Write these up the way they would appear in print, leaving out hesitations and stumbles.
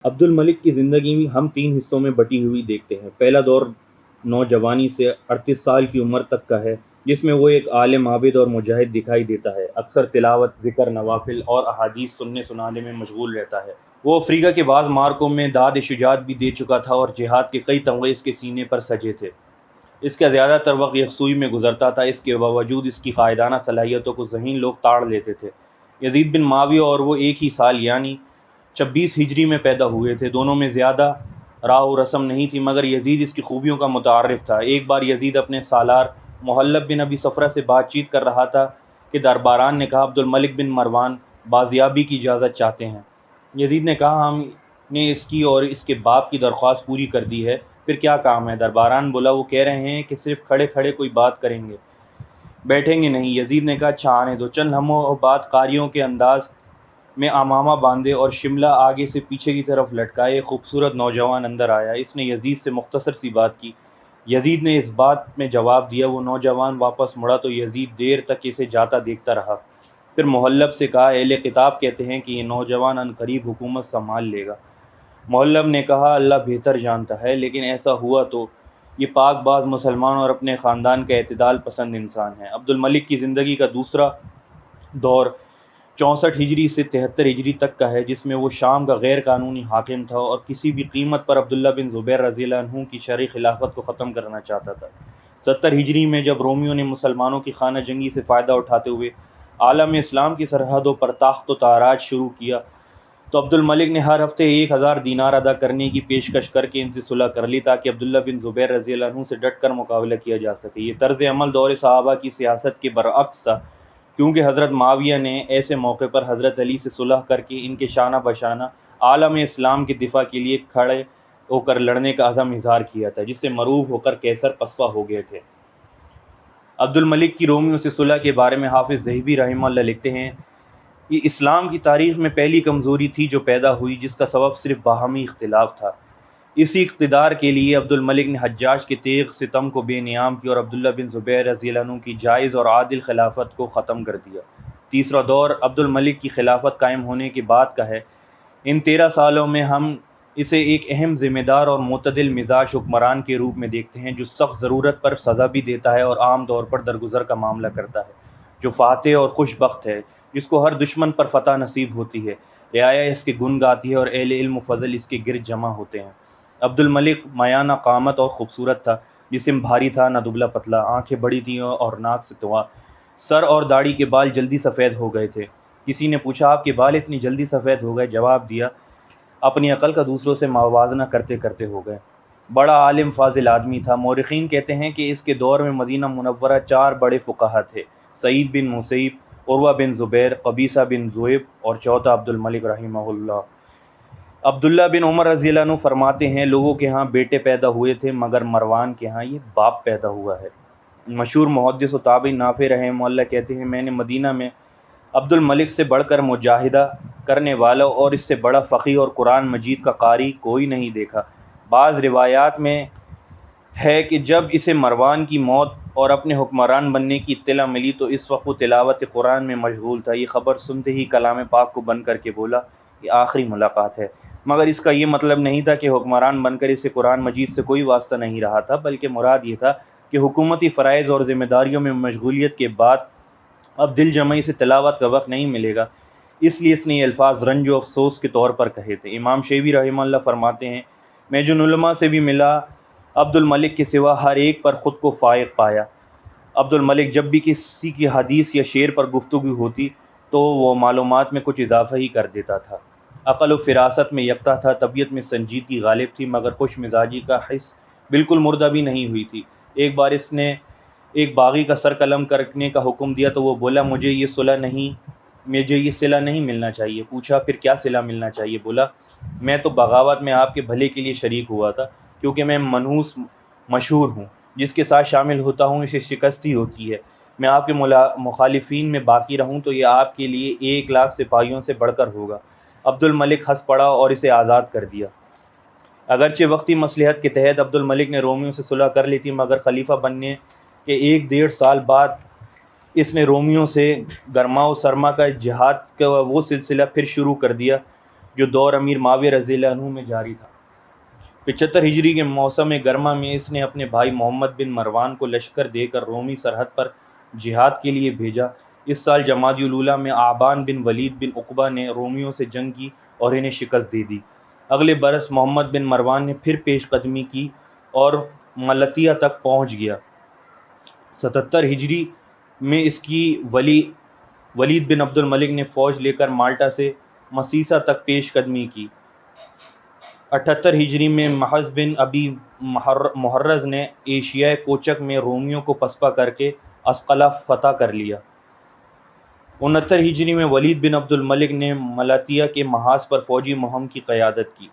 عبد الملک کی زندگی میں ہم تین حصوں میں بٹی ہوئی دیکھتے ہیں۔ پہلا دور نوجوانی سے 38 سال کی عمر تک کا ہے، جس میں وہ ایک عالم، عابد اور مجاہد دکھائی دیتا ہے۔ اکثر تلاوت، ذکر، نوافل اور احادیث سننے سنانے میں مشغول رہتا ہے۔ وہ افریقہ کے بعض معرکوں میں داد شجاعت بھی دے چکا تھا اور جہاد کے کئی تمغے اس کے سینے پر سجے تھے۔ اس کا زیادہ تر وقت یکسوئی میں گزرتا تھا۔ اس کے باوجود اس کی قائدانہ صلاحیتوں کو ذہین لوگ تاڑ لیتے تھے۔ یزید بن معاویہ اور وہ ایک ہی سال یعنی 26 ہجری میں پیدا ہوئے تھے۔ دونوں میں زیادہ راہ و رسم نہیں تھی، مگر یزید اس کی خوبیوں کا متعارف تھا۔ ایک بار یزید اپنے سالار محلب بن ابی صفرہ سے بات چیت کر رہا تھا کہ درباران نے کہا عبد الملک بن مروان بازیابی کی اجازت چاہتے ہیں۔ یزید نے کہا ہم نے اس کی اور اس کے باپ کی درخواست پوری کر دی ہے، پھر کیا کام ہے؟ درباران بولا وہ کہہ رہے ہیں کہ صرف کھڑے کھڑے کوئی بات کریں گے، بیٹھیں گے نہیں۔ یزید نے کہا اچھا آنے دو۔ چند لمحوں بعد قاریوں کے انداز میں امامہ باندھے اور شملہ آگے سے پیچھے کی طرف لٹکائے ایک خوبصورت نوجوان اندر آیا۔ اس نے یزید سے مختصر سی بات کی۔ یزید نے اس بات میں جواب دیا۔ وہ نوجوان واپس مڑا تو یزید دیر تک اسے جاتا دیکھتا رہا، پھر محلب سے کہا اہل کتاب کہتے ہیں کہ یہ نوجوان عنقریب حکومت سنبھال لے گا۔ محلب نے کہا اللہ بہتر جانتا ہے، لیکن ایسا ہوا تو یہ پاک باز مسلمان اور اپنے خاندان کا اعتدال پسند انسان ہے۔ عبد الملک کی زندگی کا دوسرا دور 64 ہجری سے 73 ہجری تک کا ہے، جس میں وہ شام کا غیر قانونی حاکم تھا اور کسی بھی قیمت پر عبداللہ بن زبیر رضی اللہ عنہ کی شرعی خلافت کو ختم کرنا چاہتا تھا۔ 70 ہجری میں جب رومیوں نے مسلمانوں کی خانہ جنگی سے فائدہ اٹھاتے ہوئے عالم اسلام کی سرحدوں پر تاخت و تاراج شروع کیا تو عبد الملک نے ہر ہفتے 1000 دینار ادا کرنے کی پیشکش کر کے ان سے صلح کر لی تاکہ عبداللہ بن زبیر رضی اللہ عنہ سے ڈٹ کر مقابلہ کیا جا سکے۔ یہ طرز عمل دور صحابہ کی سیاست کے برعکس تھا، کیونکہ حضرت معاویہ نے ایسے موقع پر حضرت علی سے صلح کر کے ان کے شانہ بشانہ عالم اسلام کے دفاع کے لیے کھڑے ہو کر لڑنے کا عزم اظہار کیا تھا، جس سے مرعوب ہو کر قیصر پسپا ہو گئے تھے۔ عبد الملک کی رومیوں سے صلح کے بارے میں حافظ ذہبی رحمہ اللہ لکھتے ہیں یہ اسلام کی تاریخ میں پہلی کمزوری تھی جو پیدا ہوئی، جس کا سبب صرف باہمی اختلاف تھا۔ اسی اقتدار کے لیے عبد الملک نے حجاج کے تیغ ستم کو بے نیام کیا اور عبداللہ بن زبیر رضی اللہ عنہ کی جائز اور عادل خلافت کو ختم کر دیا۔ تیسرا دور عبد الملک کی خلافت قائم ہونے کے بعد کا ہے۔ ان 13 سالوں میں ہم اسے ایک اہم، ذمہ دار اور معتدل مزاج حکمران کے روپ میں دیکھتے ہیں، جو سخت ضرورت پر سزا بھی دیتا ہے اور عام طور پر درگزر کا معاملہ کرتا ہے، جو فاتح اور خوش بخت ہے، جس کو ہر دشمن پر فتح نصیب ہوتی ہے، رعایا اس کے گن گاتی ہے اور اہل علم و فضل اس کے گرد جمع ہوتے ہیں۔ عبد الملک میانہ قامت اور خوبصورت تھا، جسم بھاری تھا نہ دبلا پتلا، آنکھیں بڑی تھیں اور ناک سے توا، سر اور داڑھی کے بال جلدی سفید ہو گئے تھے۔ کسی نے پوچھا آپ کے بال اتنی جلدی سفید ہو گئے؟ جواب دیا اپنی عقل کا دوسروں سے موازنہ کرتے کرتے ہو گئے۔ بڑا عالم فاضل آدمی تھا۔ مورخین کہتے ہیں کہ اس کے دور میں مدینہ منورہ 4 بڑے فقہا تھے: سعید بن مسیب، عروہ بن زبیر، قبیصہ بن ذؤیب اور چوتھا عبد الملک رحمہ اللہ۔ عبداللہ بن عمر رضی اللہ عنہ فرماتے ہیں لوگوں کے ہاں بیٹے پیدا ہوئے تھے، مگر مروان کے ہاں یہ باپ پیدا ہوا ہے۔ مشہور محدث و تابعی نافع رحمہ اللہ کہتے ہیں میں نے مدینہ میں عبد الملک سے بڑھ کر مجاہدہ کرنے والا اور اس سے بڑا فقیہ اور قرآن مجید کا قاری کوئی نہیں دیکھا۔ بعض روایات میں ہے کہ جب اسے مروان کی موت اور اپنے حکمران بننے کی اطلاع ملی تو اس وقت وہ تلاوت قرآن میں مشغول تھا۔ یہ خبر سنتے ہی کلام پاک کو بند کر کے بولا یہ آخری ملاقات ہے، مگر اس کا یہ مطلب نہیں تھا کہ حکمران بن کر اسے قرآن مجید سے کوئی واسطہ نہیں رہا تھا، بلکہ مراد یہ تھا کہ حکومتی فرائض اور ذمہ داریوں میں مشغولیت کے بعد اب دل جمعی سے تلاوت کا وقت نہیں ملے گا، اس لیے اس نے یہ الفاظ رنج و افسوس کے طور پر کہے تھے۔ امام شیبی رحمہ اللہ فرماتے ہیں میں جن علماء سے بھی ملا عبد الملک کے سوا ہر ایک پر خود کو فائق پایا۔ عبد الملک جب بھی کسی کی حدیث یا شعر پر گفتگو ہوتی تو وہ معلومات میں کچھ اضافہ ہی کر دیتا تھا۔ عقل و فراست میں یکتا تھا، طبیعت میں سنجیدگی غالب تھی، مگر خوش مزاجی کا حس بالکل مردہ بھی نہیں ہوئی تھی۔ ایک بار اس نے ایک باغی کا سر قلم کرنے کا حکم دیا تو وہ بولا مجھے یہ صلہ نہیں ملنا چاہیے۔ پوچھا پھر کیا صلہ ملنا چاہیے؟ بولا میں تو بغاوت میں آپ کے بھلے کے لیے شریک ہوا تھا، کیونکہ میں منحوس مشہور ہوں، جس کے ساتھ شامل ہوتا ہوں اسے شکست ہی ہوتی ہے۔ میں آپ کے مخالفین میں باقی رہوں تو یہ آپ کے لیے 1,00,000 سپاہیوں سے بڑھ کر ہوگا۔ عبد الملک ہنس پڑا اور اسے آزاد کر دیا۔ اگرچہ وقتی مصلحت کے تحت عبد الملک نے رومیوں سے صلح کر لی تھی، مگر خلیفہ بننے کے 1 سال بعد اس نے رومیوں سے گرما و سرما کا جہاد کا وہ سلسلہ پھر شروع کر دیا جو دور امیر معاویہ رضی اللہ عنہ میں جاری تھا۔ 75 ہجری کے موسم گرما میں اس نے اپنے بھائی محمد بن مروان کو لشکر دے کر رومی سرحد پر جہاد کے لیے بھیجا۔ اس سال جمادی الاولیٰ میں آبان بن ولید بن عقبہ نے رومیوں سے جنگ کی اور انہیں شکست دے دی۔ اگلے برس محمد بن مروان نے پھر پیش قدمی کی اور ملتیہ تک پہنچ گیا۔ 77 ہجری میں اس کی ولید بن عبد الملک نے فوج لے کر مالٹا سے مسیسا تک پیش قدمی کی۔ 78 ہجری میں محض بن ابی محرز نے ایشیائے کوچک میں رومیوں کو پسپا کر کے اسقلہ فتح کر لیا۔ 69 ہجری میں ولید بن عبد الملک نے ملتیہ کے محاذ پر فوجی مہم کی قیادت کی۔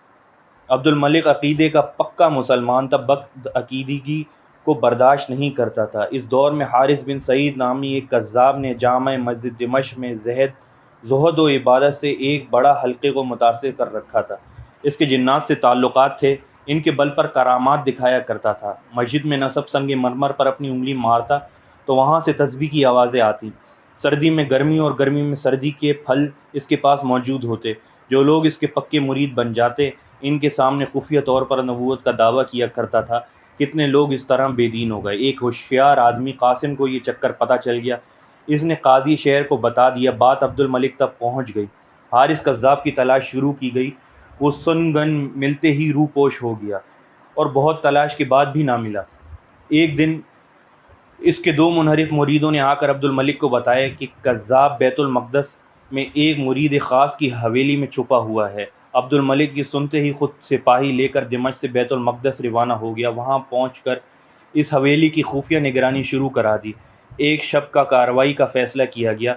عبد الملک عقیدے کا پکا مسلمان تھا، بد عقیدگی کو برداشت نہیں کرتا تھا۔ اس دور میں حارث بن سعید نامی ایک کذاب نے جامع مسجد دمشق میں زہد و عبادت سے ایک بڑا حلقے کو متاثر کر رکھا تھا۔ اس کے جنات سے تعلقات تھے، ان کے بل پر کرامات دکھایا کرتا تھا۔ مسجد میں نصب سنگ مرمر پر اپنی انگلی مارتا تو وہاں سے تسبیح کی آوازیں آتی۔ سردی میں گرمی اور گرمی میں سردی کے پھل اس کے پاس موجود ہوتے۔ جو لوگ اس کے پکے مرید بن جاتے ان کے سامنے خفیہ طور پر نبوت کا دعویٰ کیا کرتا تھا۔ کتنے لوگ اس طرح بے دین ہو گئے۔ ایک ہوشیار آدمی قاسم کو یہ چکر پتہ چل گیا۔ اس نے قاضی شہر کو بتا دیا، بات عبد الملک تک پہنچ گئی۔ حارث کذاب کی تلاش شروع کی گئی۔ وہ سنگن ملتے ہی روح پوش ہو گیا اور بہت تلاش کے بعد بھی نہ ملا۔ ایک دن اس کے 2 منحرف مریدوں نے آ کر عبد الملک کو بتایا کہ کذاب بیت المقدس میں ایک مرید خاص کی حویلی میں چھپا ہوا ہے۔ عبد الملک یہ سنتے ہی خود سپاہی لے کر دمشق سے بیت المقدس روانہ ہو گیا۔ وہاں پہنچ کر اس حویلی کی خفیہ نگرانی شروع کرا دی۔ ایک شب کا کارروائی کا فیصلہ کیا گیا۔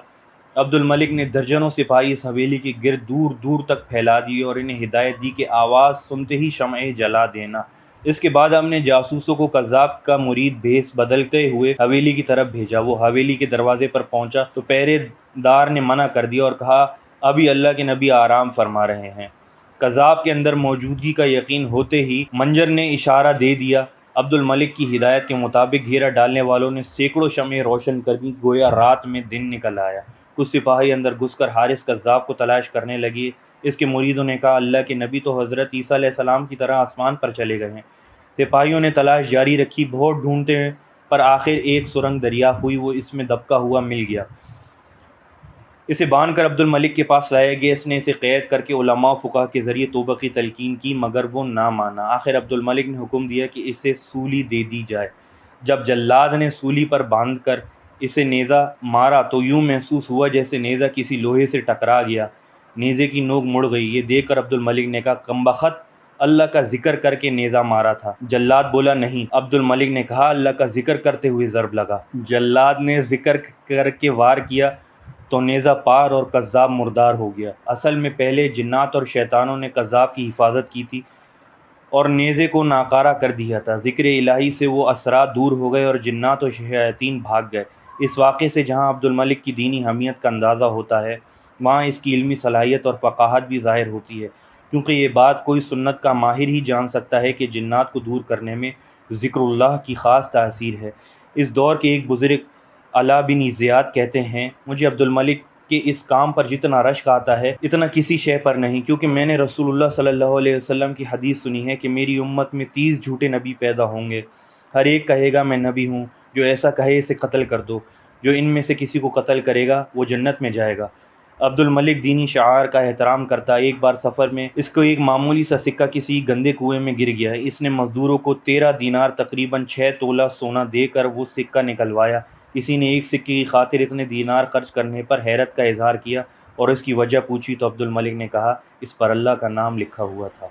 عبد الملک نے درجنوں سپاہی اس حویلی کے گرد دور دور تک پھیلا دیے اور انہیں ہدایت دی کہ آواز سنتے ہی شمعیں جلا دینا۔ اس کے بعد ہم نے جاسوسوں کو کذاب کا مرید بھیس بدلتے ہوئے حویلی کی طرف بھیجا۔ وہ حویلی کے دروازے پر پہنچا تو پہرے دار نے منع کر دیا اور کہا، ابھی اللہ کے نبی آرام فرما رہے ہیں۔ کذاب کے اندر موجودگی کا یقین ہوتے ہی منجر نے اشارہ دے دیا۔ عبد الملک کی ہدایت کے مطابق گھیرا ڈالنے والوں نے سینکڑوں شمعیں روشن کر دیں، گویا رات میں دن نکل آیا۔ کچھ سپاہی اندر گھس کر حارث کذاب کو تلاش کرنے لگے۔ اس کے مریدوں نے کہا، اللہ کے نبی تو حضرت عیسیٰ علیہ السلام کی طرح آسمان پر چلے گئے ہیں۔ سپاہیوں نے تلاش جاری رکھی، بہت ڈھونڈتے پر آخر ایک سرنگ دریافت ہوئی۔ وہ اس میں دبکا ہوا مل گیا۔ اسے باندھ کر عبد الملک کے پاس لایا گیا۔ اس نے اسے قید کر کے علماء و فقہاء کے ذریعے توبہ کی تلقین کی، مگر وہ نہ مانا۔ آخر عبد الملک نے حکم دیا کہ اسے سولی دے دی جائے۔ جب جلاد نے سولی پر باندھ کر اسے نیزہ مارا تو یوں محسوس ہوا جیسے نیزہ کسی لوہے سے ٹکرا گیا۔ نیزے کی نوک مڑ گئی۔ یہ دیکھ کر عبد الملک نے کہا، کمبخت، اللہ کا ذکر کر کے نیزہ مارا تھا۔ جلاد بولا، نہیں۔ عبد الملک نے کہا، اللہ کا ذکر کرتے ہوئے ضرب لگا۔ جلاد نے ذکر کر کے وار کیا تو نیزہ پار اور کذاب مردار ہو گیا۔ اصل میں پہلے جنات اور شیطانوں نے کذاب کی حفاظت کی تھی اور نیزے کو ناکارہ کر دیا تھا۔ ذکر الہی سے وہ اثرات دور ہو گئے اور جنات و شیاطین بھاگ گئے۔ اس واقعے سے جہاں عبد الملک کی دینی حمیت کا اندازہ ہوتا ہے، وہاں اس کی علمی صلاحیت اور فقاہت بھی ظاہر ہوتی ہے، کیونکہ یہ بات کوئی سنت کا ماہر ہی جان سکتا ہے کہ جنات کو دور کرنے میں ذکر اللہ کی خاص تاثیر ہے۔ اس دور کے ایک بزرگ علا بن زیاد کہتے ہیں، مجھے عبد الملک کے اس کام پر جتنا رشک آتا ہے اتنا کسی شے پر نہیں، کیونکہ میں نے رسول اللہ صلی اللہ علیہ وسلم کی حدیث سنی ہے کہ میری امت میں 30 جھوٹے نبی پیدا ہوں گے، ہر ایک کہے گا میں نبی ہوں، جو ایسا کہے اسے قتل کر دو، جو ان میں سے کسی کو قتل کرے گا وہ جنت میں جائے گا۔ عبد الملک دینی شعائر کا احترام کرتا۔ ایک بار سفر میں اس کو ایک معمولی سا سکہ کسی گندے کنویں میں گر گیا۔ اس نے مزدوروں کو 13 دینار تقریباً 6 تولہ سونا دے کر وہ سکہ نکلوایا۔ کسی نے ایک سکے کی خاطر اتنے دینار خرچ کرنے پر حیرت کا اظہار کیا اور اس کی وجہ پوچھی تو عبد الملک نے کہا، اس پر اللہ کا نام لکھا ہوا تھا۔